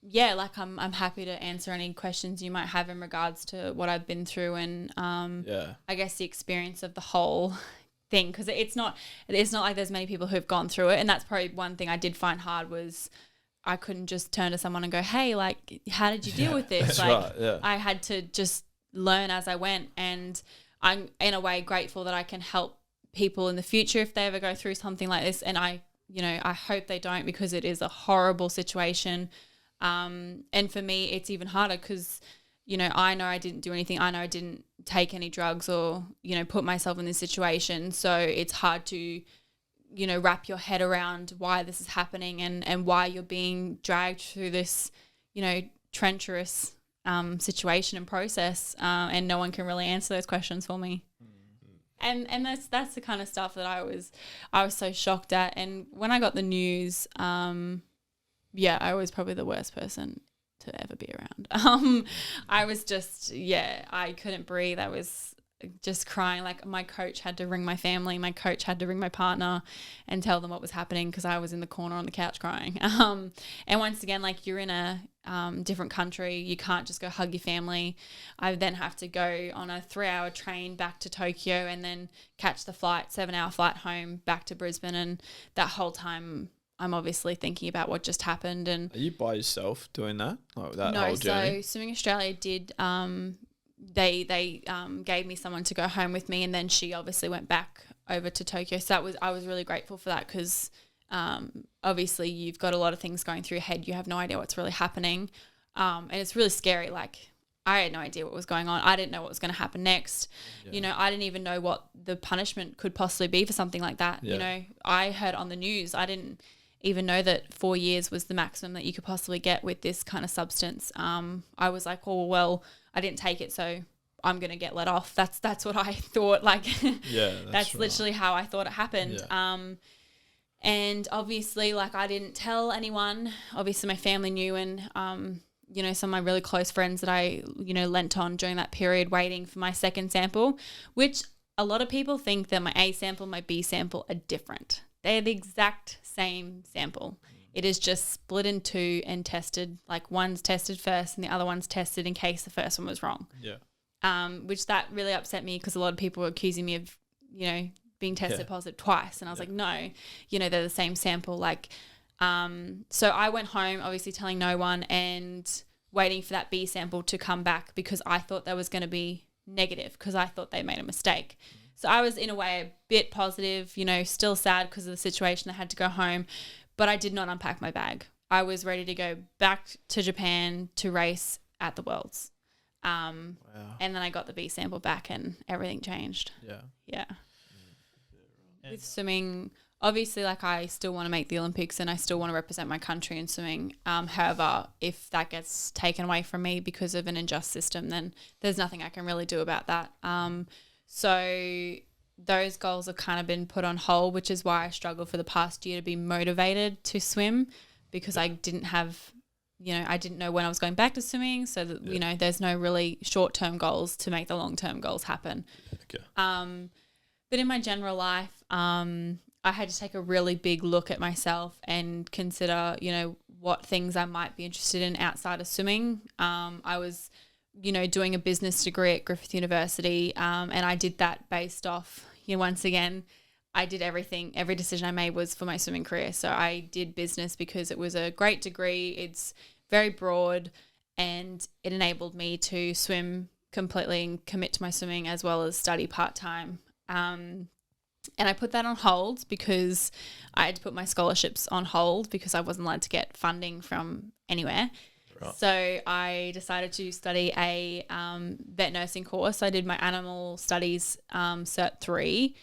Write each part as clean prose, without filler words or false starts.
yeah, like I'm happy to answer any questions you might have in regards to what I've been through and I guess the experience of the whole thing, because it's not like there's many people who've gone through it, and that's probably one thing I did find hard was I couldn't just turn to someone and go, hey, like, how did you deal with this? That's like right, yeah. I had to just learn as I went, and I'm in a way grateful that I can help people in the future if they ever go through something like this, and I hope they don't, because it is a horrible situation. And for me, it's even harder because, I know I didn't do anything. I know I didn't take any drugs or, put myself in this situation. So it's hard to, wrap your head around why this is happening and why you're being dragged through this, treacherous situation and process. And no one can really answer those questions for me. And that's the kind of stuff that I was so shocked at. And when I got the news, yeah, I was probably the worst person to ever be around. I was just, I couldn't breathe. I was just crying. Like, my coach had to ring my family. My coach had to ring my partner and tell them what was happening, because I was in the corner on the couch crying. And once again, like, you're in a different country. You can't just go hug your family. I then have to go on a 3-hour train back to Tokyo and then catch the 7-hour flight home back to Brisbane. And that whole time, I'm obviously thinking about what just happened. And are you by yourself doing that? Like that whole journey? No, so Swimming Australia did. They gave me someone to go home with me, and then she obviously went back over to Tokyo. So I was really grateful for that, because obviously you've got a lot of things going through your head. You have no idea what's really happening, and it's really scary. Like, I had no idea what was going on. I didn't know what was going to happen next. Yeah. I didn't even know what the punishment could possibly be for something like that. Yeah. I heard on the news. I didn't even know that 4 years was the maximum that you could possibly get with this kind of substance. I was like, oh, well, I didn't take it, so I'm going to get let off. That's what I thought. Like, yeah, that's right. Literally how I thought it happened. Yeah. And obviously, like, I didn't tell anyone. Obviously, my family knew, and some of my really close friends that I, lent on during that period waiting for my second sample, which a lot of people think that my A sample, my B sample are different. They're the exact same sample. It is just split in two and tested. Like, one's tested first and the other one's tested in case the first one was wrong. Yeah. Which that really upset me, because a lot of people were accusing me of, being tested positive twice. And I was like, no, they're the same sample. Like, so I went home, obviously telling no one, and waiting for that B sample to come back, because I thought that was going to be negative, because I thought they made a mistake. So I was in a way a bit positive, still sad because of the situation. I had to go home, but I did not unpack my bag. I was ready to go back to Japan to race at the Worlds. Wow. And then I got the B sample back and everything changed. Yeah. Yeah. With swimming, obviously, like, I still want to make the Olympics and I still want to represent my country in swimming. However, if that gets taken away from me because of an unjust system, then there's nothing I can really do about that. So those goals have kind of been put on hold, which is why I struggled for the past year to be motivated to swim, because I didn't have, I didn't know when I was going back to swimming. So that, there's no really short-term goals to make the long-term goals happen. Okay. But in my general life, I had to take a really big look at myself and consider, what things I might be interested in outside of swimming. I was, doing a business degree at Griffith University, and I did that based off, once again, I did everything. Every decision I made was for my swimming career. So I did business because it was a great degree. It's very broad, and it enabled me to swim completely and commit to my swimming as well as study part-time. And I put that on hold because I had to put my scholarships on hold because I wasn't allowed to get funding from anywhere. Right. So I decided to study a vet nursing course. I did my animal studies Cert 3,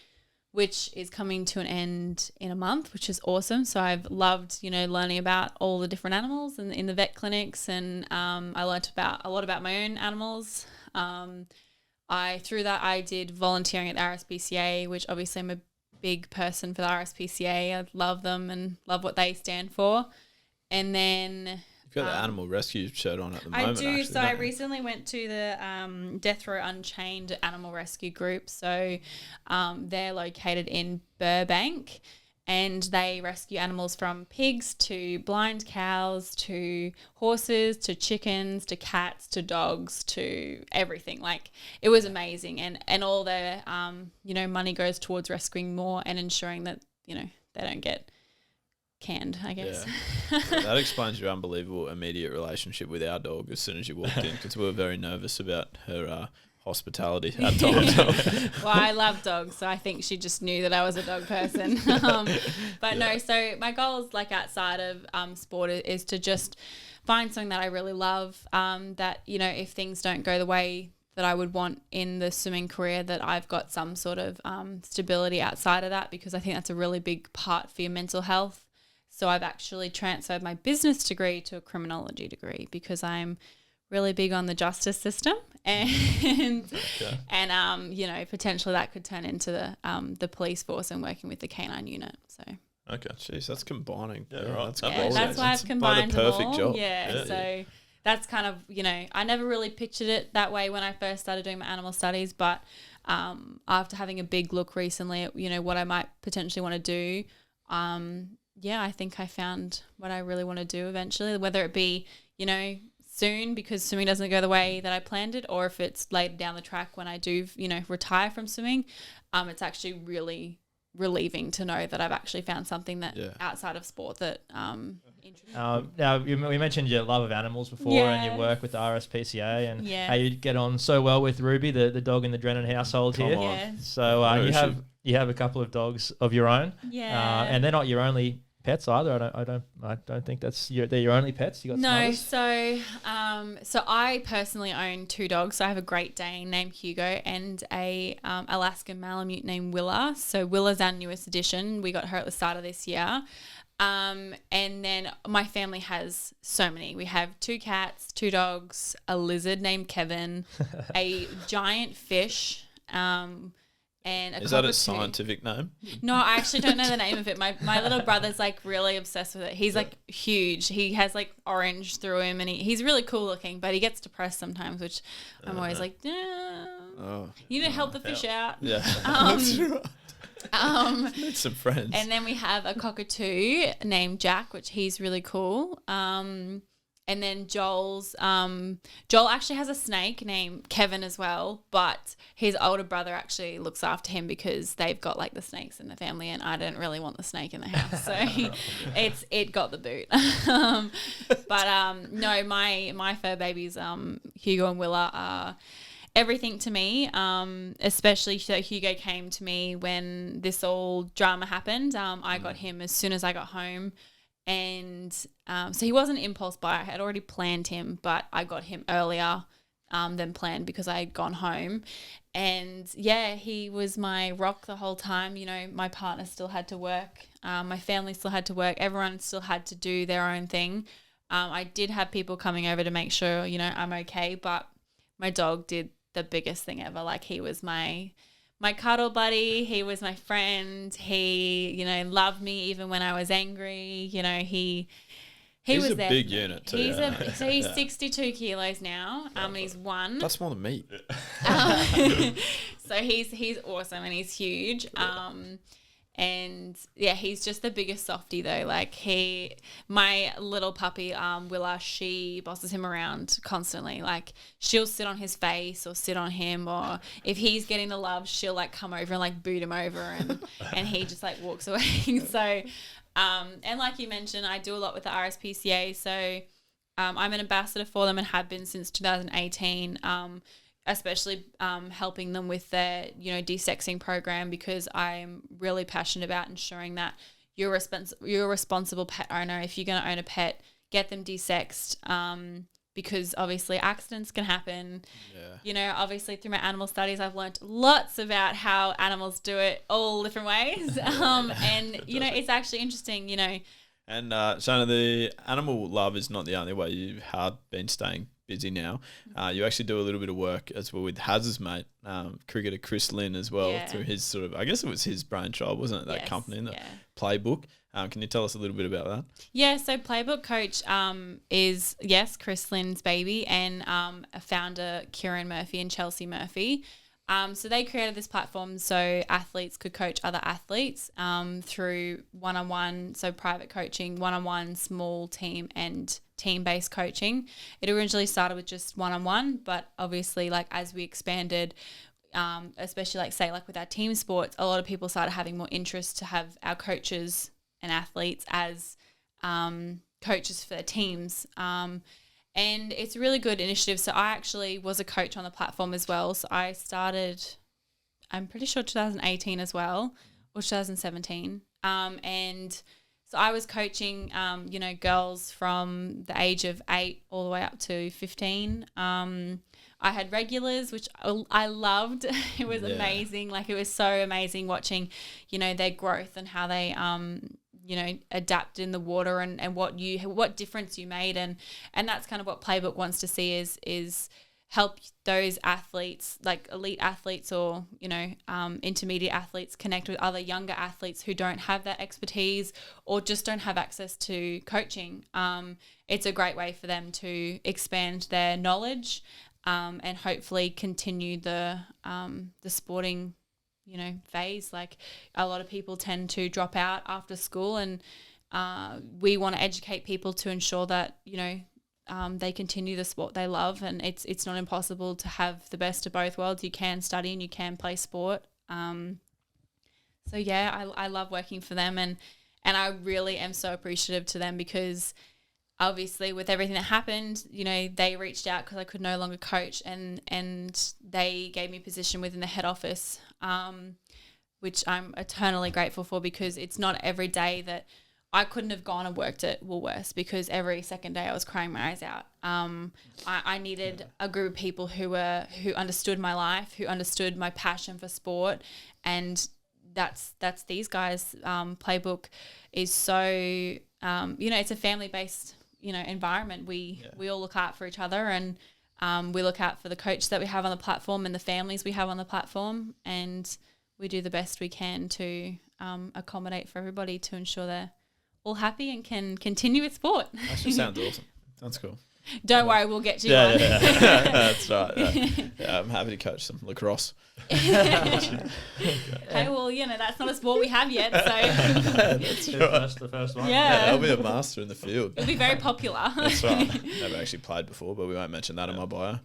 which is coming to an end in a month, which is awesome. So I've loved, learning about all the different animals in the vet clinics, and I learnt a lot about my own animals. Through that, I did volunteering at the RSPCA, which obviously I'm a big person for the RSPCA. I love them and love what they stand for. And then you've got the Animal Rescue shirt on at the moment. I do. Actually, so I recently went to the Death Row Unchained Animal Rescue Group. So they're located in Burbank. and they rescue animals from pigs to blind cows to horses to chickens to cats to dogs to everything. Like, it was amazing, and all their money goes towards rescuing more and ensuring that they don't get canned, I guess. Yeah. That explains your unbelievable immediate relationship with our dog as soon as you walked in, because we were very nervous about her hospitality at times. Well, I love dogs, so I think she just knew that I was a dog person. But no, so my goals, like, outside of sport is to just find something that I really love, that, if things don't go the way that I would want in the swimming career, that I've got some sort of stability outside of that, because I think that's a really big part for your mental health. So I've actually transferred my business degree to a criminology degree, because I'm really big on the justice system, and potentially that could turn into the police force and working with the canine unit. So okay, jeez, that's combining. Yeah, right. That's why I've combined the perfect them all. job. Yeah. That's kind of, I never really pictured it that way when I first started doing my animal studies, but after having a big look recently at, what I might potentially want to do, I think I found what I really want to do eventually, whether it be, soon because swimming doesn't go the way that I planned it, or if it's later down the track when I do, retire from swimming. It's actually really relieving to know that I've actually found something that outside of sport that now we mentioned your love of animals before and your work with the RSPCA and how you get on so well with Ruby, the dog in the Drennan household here. So you have a couple of dogs of your own, and they're not your only pets either. I don't think they're your only pets. You got some others? So I personally own 2 dogs. So I have a Great Dane named Hugo and a Alaskan Malamute named Willa. So Willa's our newest addition. We got her at the start of this year. And then my family has so many. We have 2 cats, 2 dogs, a lizard named Kevin, a giant fish, and is that a scientific name? No, I actually don't know the name of it. My little brother's like really obsessed with it. He's like huge. He has like orange through him, and he's really cool looking, but he gets depressed sometimes, which I'm always like, you need to help the fish out. Yeah. Need some friends. And then we have a cockatoo named Jack, which he's really cool. And then Joel actually has a snake named Kevin as well, but his older brother actually looks after him because they've got like the snakes in the family, and I didn't really want the snake in the house, so it got the boot. No, my fur babies, Hugo and Willa, are everything to me, especially so Hugo came to me when this all drama happened. I got him as soon as I got home. And so he wasn't an impulse buy. I had already planned him, but I got him earlier than planned because I had gone home. And he was my rock the whole time. My partner still had to work. My family still had to work. Everyone still had to do their own thing. I did have people coming over to make sure, I'm okay. But my dog did the biggest thing ever. Like, he was my cuddle buddy. He was my friend. He, loved me even when I was angry. He was a there. Big unit too. He's 62 kilos now. And he's 1. That's more than me. So he's awesome and he's huge. And he's just the biggest softie though. Like, my little puppy, Willa, she bosses him around constantly. Like, she'll sit on his face or sit on him, or if he's getting the love, she'll like come over and like boot him over, and he just like walks away. So, and like you mentioned, I do a lot with the RSPCA. So, I'm an ambassador for them and have been since 2018. Especially helping them with their, de-sexing program, because I'm really passionate about ensuring that you're a responsible pet owner. If you're going to own a pet, get them de-sexed, because obviously accidents can happen. Yeah. Obviously through my animal studies, I've learned lots about how animals do it all different ways. And, it's actually interesting, And Shayna, the animal love is not the only way you have been staying busy now. You actually do a little bit of work as well with Haz's mate, cricketer Chris Lynn as well, through his sort of, I guess it was his brainchild, wasn't it, that company, the Playbook. Can you tell us a little bit about that? Yeah, so Playbook coach is, Chris Lynn's baby, and founder Kieran Murphy and Chelsea Murphy. So they created this platform so athletes could coach other athletes through one-on-one, so private coaching, one-on-one, small team and team-based coaching. It originally started with just one-on-one, but obviously like as we expanded, especially like say like with our team sports, a lot of people started having more interest to have our coaches and athletes as coaches for their teams. And it's a really good initiative. So I actually was a coach on the platform as well. So I started, I'm pretty sure 2018 as well, or 2017. And so I was coaching, girls from the age of 8 all the way up to 15. I had regulars, which I loved. It was amazing. Like it was so amazing watching, their growth and how they, adapt in the water and what difference you made. And that's kind of what Playbook wants to see is help those athletes, like elite athletes or, intermediate athletes, connect with other younger athletes who don't have that expertise or just don't have access to coaching. It's a great way for them to expand their knowledge and hopefully continue the sporting phase. Like a lot of people tend to drop out after school, and we want to educate people to ensure that they continue the sport they love. And it's not impossible to have the best of both worlds. You can study and you can play sport. I love working for them, and I really am so appreciative to them because obviously with everything that happened, they reached out because I could no longer coach, and they gave me a position within the head office, which I'm eternally grateful for, because it's not every day that I couldn't have gone and worked at Woolworths, because every second day I was crying my eyes out. I needed a group of people who understood my life, who understood my passion for sport, and that's these guys. Playbook is so it's a family based environment. We all look out for each other, and we look out for the coaches that we have on the platform and the families we have on the platform, and we do the best we can to accommodate for everybody to ensure they're all happy and can continue with sport. Actually sounds awesome. Sounds cool. Don't worry, we'll get you one. That's right. Yeah, I'm happy to coach some lacrosse. Hey, well, that's not a sport we have yet, so that's the first one. Yeah, I'll be a master in the field. It'll be very popular. That's right. Never actually played before, but we won't mention that in my bio.